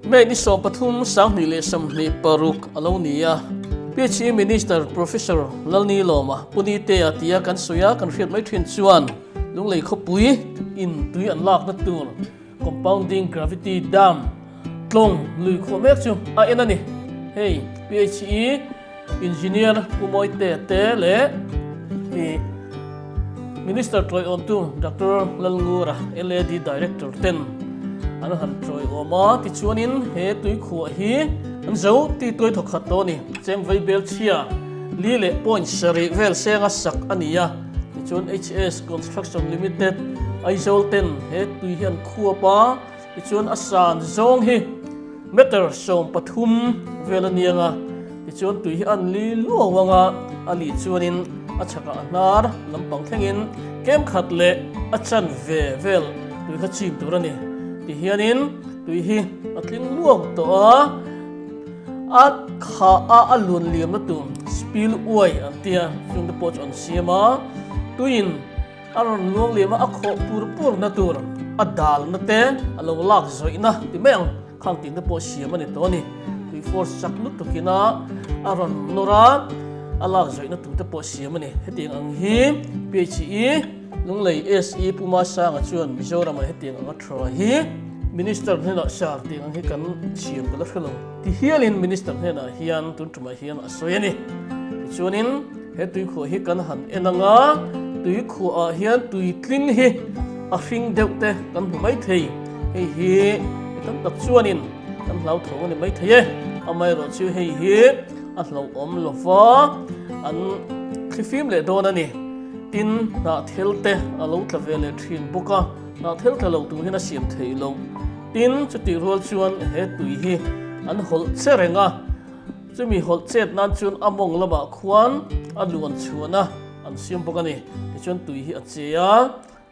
May ni so pathum sang ni le sam ni paruk alonia PhD Minister Professor Lalni Loma punite atia kan soya kan riat mai thin chuan lunglei khopui in tui an lak na tur compounding gravity dam tlong lui khomek chu a enani hey PhD engineer kumoi te le Minister Troy Ontu Dr. Lalngura LAD Director 10 an han Troy Oma ti chuanin he tui khu hi an zo ti toi thok khat to ni cheng vai bel chia li le point sari vel senga sak ania ti chuan HS Construction Limited Aizol 10 he tui hian khua pa ti chuan asan zong hi meter som pathum velanianga ti chuan tui hi an li luawanga ali chuanin achaka anar lampang thengin kem khat le achan ve vel tui kha chim turani ti hianin tui hi atling luang to a kha a alun liam na tum spill uai antia chung the pot on siama tuin aron luang liam a kho pur na tur adal na te alo lak zoina ti meng khang tin the pot siama ni to ni tui force sak lut to kina aron nora alak zoina tu te po siama ni heting ang hi PHE lunglei SE puma sang chuan Mizoram heting ang thro hi Minister hena sar ting ang hi kan chiam kala khalo ti hialin Minister hena hian tun tuma hian asoyani chuanin he tui kho hi kan han enanga tui kho a hian tui tlin hi a hring deute kan humai thei hei hi kan tak chuanin kan hlau thong ni mai thei amai ro chu hei hi a hlau om lova an khifim le don ani tin na thelte alo tlavele thin buka na thelte lo tu hina siam thei lo tin chuti rol chuan he tui hi an hol cherenga chumi hol chet nan chun among lama khuan aluan chuana an siam bokani ti chuan tui hi achea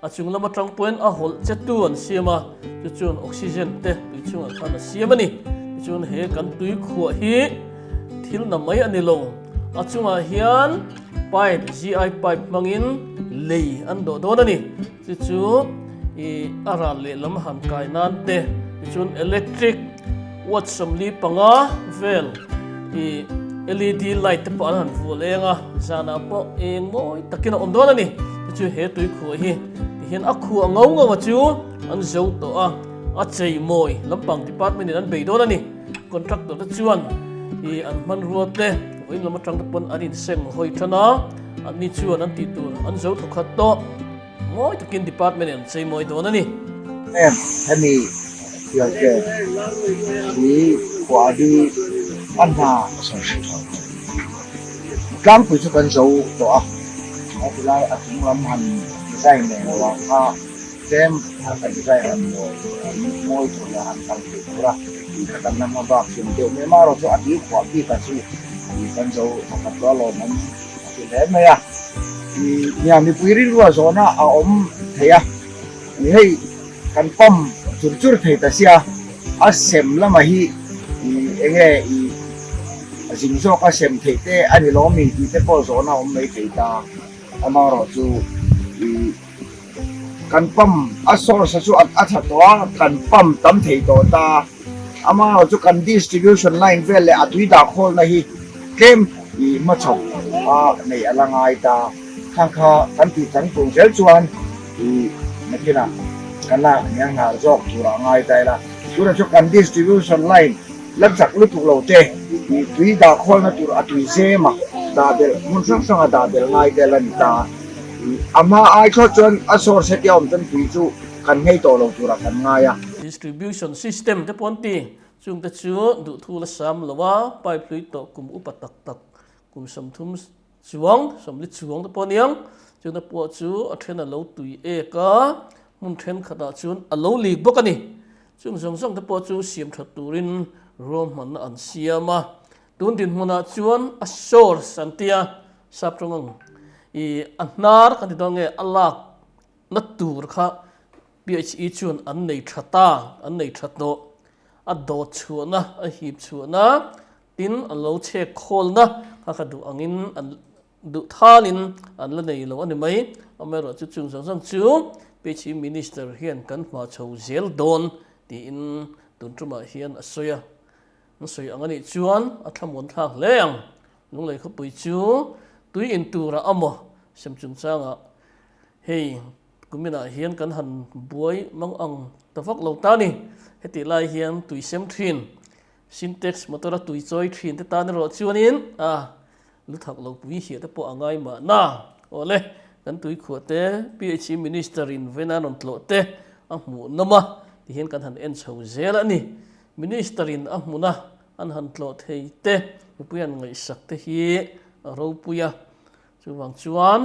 achung lama tang point a hol chetu an siama chu chun oxygen te tui chunga khana siamani ti chuan he kan tui khuwa hi thil na mai ani lo achunga hian pipe GI pipe mangin lei an do donani chu chu ara le lam han kai nan te chun electric watch samli panga vel LED light te pa han fu lenga zana po eng moi takina om donani chu he tui khu hi hian a khu ngau ngau chu an zo to a chei moi lampang department an be donani contractor te chuan an man ruat le oin lama tang pon anin seng hoi thana ani chuan an ti tur an zo thokhat to moi takin department an chei moi donani hemi yake ni kwadi anha kam pu chu kan zo to a lai atung lam han design ne wa ka tem kan design an moi to la han kan pura kan nam ba sim de me maro chu ati kwadi ka chu kan zo ka to lo man ti le me ya ni ami puiri ruwa zona a om theya ni hei kan pam chur thei ta sia a sem lama hi enge jing zo ka sem thei te ani lo mi ti te ko zona om mei thei ta amaro chu kan pam a source chu a tha to kan pam tam thei to ta amaro chu kan distribution line vel le atui da khol na hi kem ma chok a nei alangai ta khang kha kan ti chang tung sel chuan nakina kana nyang har jok chura ngai tai la chura chu kan distribution line lak chak lu tu lo te tui da khol na tur atui zema da bel mun sang sang da bel ngai te lan ta ama ai kho chuan a source se tiam tan tui chu kan ngei to lo chura kan ngaya distribution system te ponti chung te chu du thu la sam lawa pipe lui to kum upatak tak kum sam thum chuang som li chuang te poniang chung te po chu a thena lo tui e ka mun then khata chun a lo lik bokani chung zong te po chu siam that turin rom man an siama tun din huna chuan a source antia saprongong anar kan donge alak na tur kha PHE chun an nei thata an nei thatno a do chuana a hip chuana tin an lo che khol na kha du angin an du thalin an la nei lo ani mai amero chu chung chu PHE minister hian kan ma chho zel don ti in tun truma hian a soya an soi angani chuan a thlamun thlang leng lunglei kho pui chu tui in tura amo sem chung changa hei kumina hian kan han buai mang ang tawak lo ta ni heti lai hian tui sem thin syntax motora tui choi thin te ta ni ro chuanin luthak lo pui hi te po angai ma na ole kan tui khuate PhD minister in venanon tlo te a mu nama ti hian kan han en chho zel ani minister in a muna an han tlo thei te puyan ngai sak te hi ro puya chuwang chuan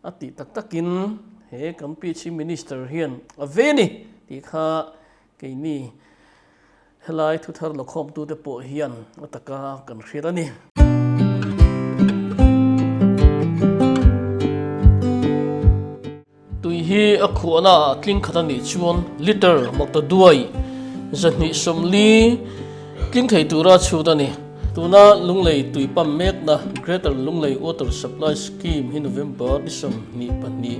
ati tak takin he kan PhD minister hian a veni ti kha keini helai thu thar lo khom tu te po hian ataka kan khirani tui hi a khuana tling khatani chuan liter makta duai zani somli tling thei tura chudani tuna lunglei tui pam mek na greater lunglei water supply scheme hi November disam ni pani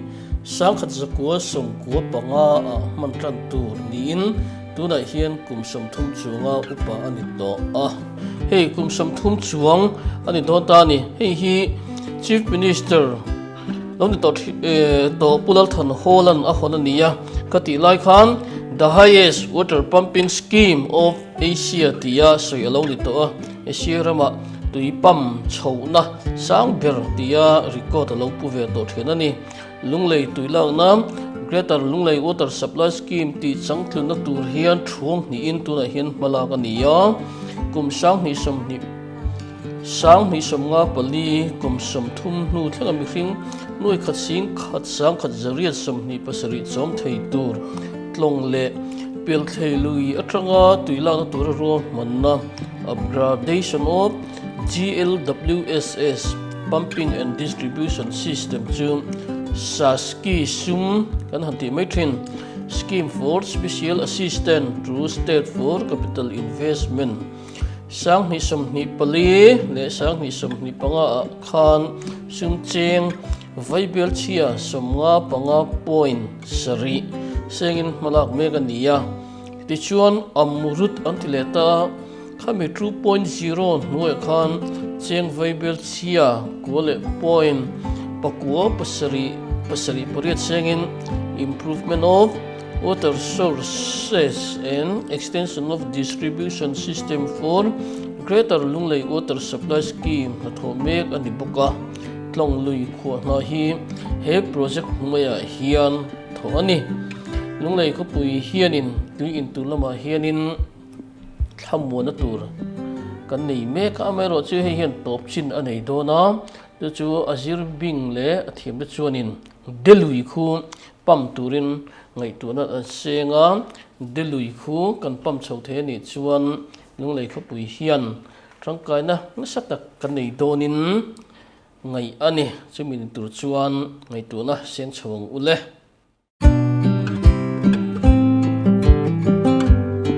sang khat zakua som kwa panga a mantran tur niin tuna hian kum som thum chunga upa ani to hei kum som thum chuang ani do ta ni hei hi chief minister loni to pulal than holan a hona niya kati lai khan the highest water pumping scheme of Asia tia soi aloni to Asia rama tui pam chhouna sang ber tia record lo pu ve to thena ni lunglei tui lang na greater lunglei water supply scheme ti changthlun na tur hian thung ni in tu na hian malaka niya kum sang ni som ni sang ni som nga pali kum som thum nu thela mi hring noi khat sing khat sang khat zariat som ni pasari chom thei tur tlong le pel thei lui atanga tuila na tur ro manna upgradation of GLWSS pumping and distribution system chu saski sum kan hanti maithin scheme for special assistance through state for capital investment sang ni som ni pali le sang ni som ni panga khan sum cheng vaibel chia somnga panga point sari sengin malak megania ti chuan amurut antileta khami 2.0 nuai khan cheng vaibel chia kole point pakua pasari pariat sengin improvement of water sources and extension of distribution system for greater lunglei water supply scheme na thomek ani boka tlong lui khuwa na hi he project maya hian tho ani lunglei ko pui hianin tui in tulama hianin thammo na tur kan nei me ka amero chu he hian top chin anei do na tu chu azir bing le athiam na chuanin delui khu pam turin ngai tu na senga delui khu kan pam chho the ni chuan lunglei ko pui hian tangkai na satak kan nei donin ngai ani chumin tur chuan ngai tu na sen chhawng ule